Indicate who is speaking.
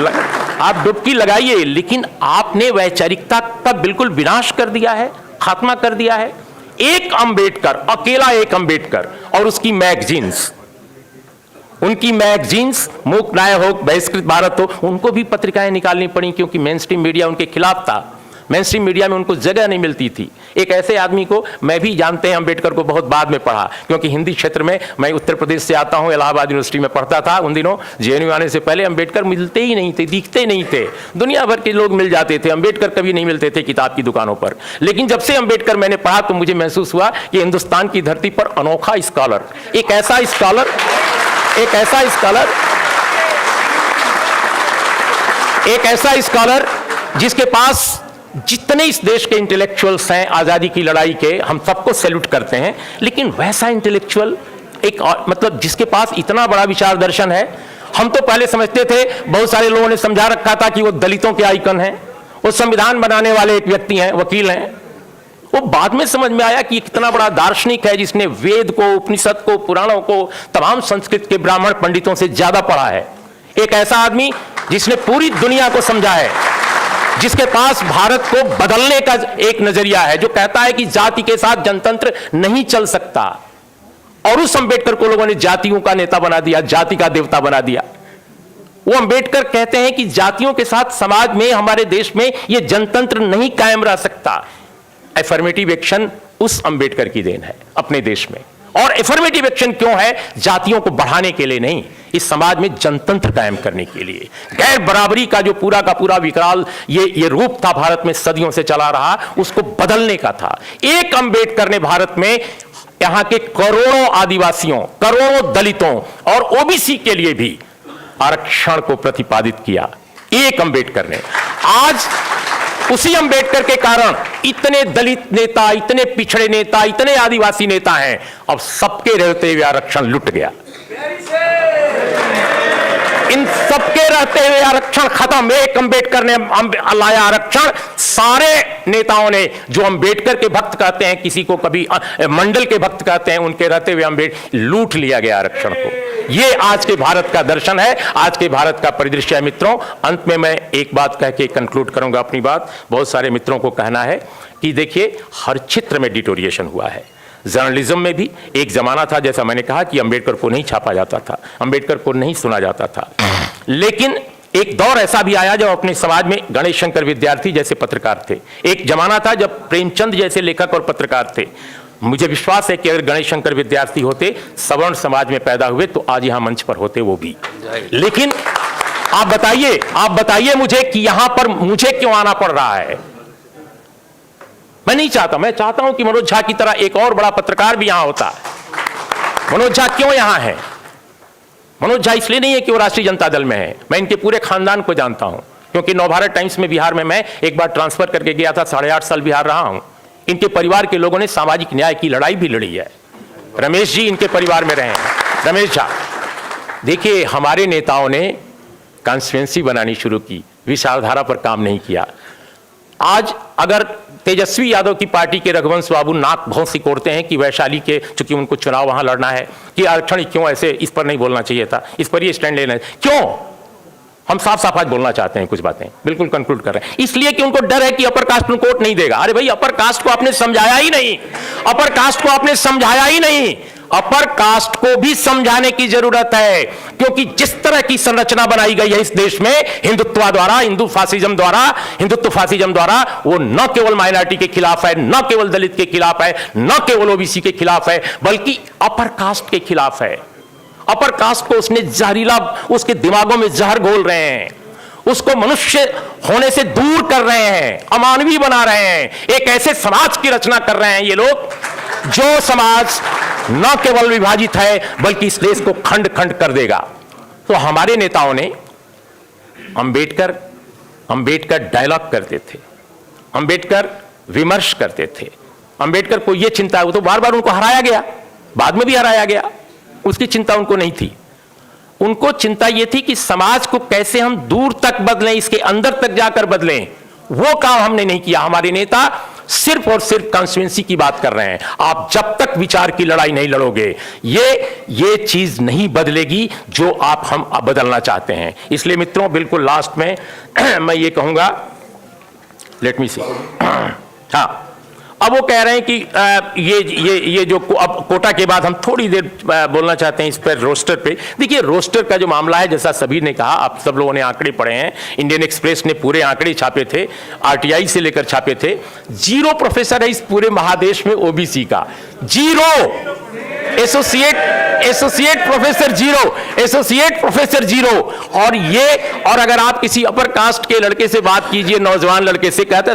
Speaker 1: आप डुबकी लगाइए, लेकिन आपने वैचारिकता का बिल्कुल विनाश कर दिया है, खात्मा कर दिया है। एक अंबेडकर, अकेला एक अंबेडकर और उसकी मैगजीन्स, उनकी मैगजीन्स, मूक न्याय हो, बहिष्कृत भारत हो, उनको भी पत्रिकाएं निकालनी पड़ी क्योंकि मेन स्ट्रीम मीडिया उनके खिलाफ था। मेन स्ट्रीम मीडिया में उनको जगह नहीं मिलती थी। एक ऐसे आदमी को, मैं भी जानते हैं अंबेडकर को बहुत बाद में पढ़ा, क्योंकि हिंदी क्षेत्र में, मैं उत्तर प्रदेश से आता हूं, इलाहाबाद यूनिवर्सिटी में पढ़ता था। उन दिनों जेएनयू आने से पहले अंबेडकर मिलते ही नहीं थे, दिखते नहीं थे। दुनिया भर के लोग मिल जाते थे, अंबेडकर कभी नहीं मिलते थे किताब की दुकानों पर। लेकिन जब से अंबेडकर मैंने पढ़ा तो मुझे महसूस हुआ कि हिंदुस्तान की धरती पर अनोखा स्कॉलर, एक ऐसा स्कॉलर जिसके पास जितने इस देश के इंटेलेक्चुअल्स हैं, आजादी की लड़ाई के, हम सबको सैल्यूट करते हैं, लेकिन वैसा इंटेलेक्चुअल एक मतलब जिसके पास इतना बड़ा विचार दर्शन है। हम तो पहले समझते थे, बहुत सारे लोगों ने समझा रखा था कि वो दलितों के आइकन हैं, वो संविधान बनाने वाले एक व्यक्ति हैं, वकील हैं। वो बाद में समझ में आया कि कितना बड़ा दार्शनिक है जिसने वेद को, उपनिषद को, पुराणों को, तमाम संस्कृत के ब्राह्मण पंडितों से ज्यादा पढ़ा है। एक ऐसा आदमी जिसने पूरी दुनिया को समझा है, जिसके पास भारत को बदलने का एक नजरिया है, जो कहता है कि जाति के साथ जनतंत्र नहीं चल सकता। और उस अंबेडकर को लोगों ने जातियों का नेता बना दिया, जाति का देवता बना दिया। वो अंबेडकर कहते हैं कि जातियों के साथ समाज में, हमारे देश में यह जनतंत्र नहीं कायम रह सकता। एफर्मेटिव एक्शन उस अंबेडकर की देन है अपने देश में। और एफर्मेटिव एक्शन क्यों है? जातियों को बढ़ाने के लिए नहीं, इस समाज में जनतंत्र कायम करने के लिए। गैर बराबरी का जो पूरा का पूरा विकराल ये रूप था भारत में सदियों से चला रहा, उसको बदलने का था। एक अंबेडकर ने भारत में यहां के करोड़ों आदिवासियों, करोड़ों दलितों और ओबीसी के लिए भी आरक्षण को प्रतिपादित किया। एक अंबेडकर ने। आज उसी अंबेडकर के कारण इतने दलित नेता, इतने पिछड़े नेता, इतने आदिवासी नेता हैं। अब सबके रहते हुए आरक्षण लुट गया। इन सबके रहते हुए आरक्षण खत्म। एक अंबेडकर ने लाया आरक्षण। सारे नेताओं ने, जो अंबेडकर के भक्त कहते हैं, किसी को कभी मंडल के भक्त कहते हैं, उनके रहते हुए अंबेडकर लूट लिया गया आरक्षण को। ये आज के भारत का दर्शन है, आज के भारत का परिदृश्य है। मित्रों, अंत में मैं एक बात कह के कंक्लूड करूंगा अपनी बात। बहुत सारे मित्रों को कहना है कि देखिए, हर क्षेत्र में डिटोरिएशन हुआ है। जर्नलिज्म में भी एक जमाना था, जैसा मैंने कहा, कि अंबेडकर को नहीं छापा जाता था, अंबेडकर को नहीं सुना जाता था। लेकिन एक दौर ऐसा भी आया जब अपने समाज में गणेश शंकर विद्यार्थी जैसे पत्रकार थे। एक जमाना था जब प्रेमचंद जैसे लेखक और पत्रकार थे। मुझे विश्वास है कि अगर गणेश शंकर विद्यार्थी होते, सवर्ण समाज में पैदा हुए, तो आज यहां मंच पर होते वो भी। लेकिन आप बताइए मुझे कि यहां पर मुझे क्यों आना पड़ रहा है? मैं नहीं चाहता, मैं चाहता हूं कि मनोज झा की तरह एक और बड़ा पत्रकार भी यहां होता। मनोज झा क्यों यहां है? मनोज झा इसलिए नहीं है कि वो राष्ट्रीय जनता दल में है। मैं इनके पूरे खानदान को जानता हूं, क्योंकि नवभारत टाइम्स में बिहार में मैं एक बार ट्रांसफर करके गया था, 8.5 साल बिहार रहा हूं। इनके परिवार के लोगों ने सामाजिक न्याय की लड़ाई भी लड़ी है। रमेश जी इनके परिवार में रहे हैं, रमेश झा। देखिए, हमारे नेताओं ने कॉन्स्टिट्यूएंसी बनानी शुरू की, विचारधारा पर काम नहीं किया। आज अगर तेजस्वी यादव की पार्टी के रघुवंश बाबू नाक बहुत सिकोड़ते हैं कि वैशाली के, चूंकि उनको चुनाव वहां लड़ना है, कि आरक्षण क्यों ऐसे, इस पर नहीं बोलना चाहिए था, इस पर ये स्टैंड लेना है, क्यों? हम साफ साफ आज बोलना चाहते हैं कुछ बातें, बिल्कुल कंक्लूड कर रहे हैं। इसलिए कि उनको डर है कि अपर कास्ट में कोर्ट नहीं देगा। अरे भाई, अपर कास्ट को आपने समझाया ही नहीं, अपर कास्ट को आपने समझाया ही नहीं। अपर कास्ट को भी समझाने की जरूरत है, क्योंकि जिस तरह की संरचना बनाई गई है इस देश में हिंदुत्व द्वारा, हिंदुत्व फासिज्म द्वारा, वो न केवल माइनॉरिटी के खिलाफ है, न केवल दलित के खिलाफ है, न केवल ओबीसी के खिलाफ है, बल्कि अपर कास्ट के खिलाफ है। अपर कास्ट को उसने जहरीला, उसके दिमागों में जहर घोल रहे हैं, उसको मनुष्य होने से दूर कर रहे हैं, अमानवीय बना रहे हैं। एक ऐसे समाज की रचना कर रहे हैं ये लोग, जो समाज न केवल विभाजित है, बल्कि इस देश को खंड खंड कर देगा। तो हमारे नेताओं ने अंबेडकर डायलॉग करते थे, अंबेडकर विमर्श करते थे। अंबेडकर को यह चिंता है, वो तो बार बार उनको हराया गया, बाद में भी हराया गया, उसकी चिंता उनको नहीं थी। उनको चिंता यह थी कि समाज को कैसे हम दूर तक बदलें, इसके अंदर तक जाकर बदलें। वो काम हमने नहीं किया। हमारे नेता सिर्फ और सिर्फ कॉन्स्टिट्यूएंसी की बात कर रहे हैं। आप जब तक विचार की लड़ाई नहीं लड़ोगे, ये चीज नहीं बदलेगी जो हम बदलना चाहते हैं। इसलिए मित्रों, बिल्कुल लास्ट में मैं ये कहूंगा, लेट मी सी, हाँ, अब वो कह रहे हैं कि ये जो अब कोटा के बाद हम थोड़ी देर बोलना चाहते हैं इस पर, रोस्टर पे। देखिए, रोस्टर का जो मामला है, जैसा सभी ने कहा, आप सब लोगों ने आंकड़े पढ़े हैं, इंडियन एक्सप्रेस ने पूरे आंकड़े छापे थे, आरटीआई से लेकर छापे थे। 0 प्रोफेसर है इस पूरे महादेश में ओबीसी का, 0 एसोसिएट प्रोफेसर 0, एसोसिएट प्रोफेसर 0। और अगर आप किसी अपर कास्ट के लड़के से बात कीजिए, नौजवान लड़के से, कहते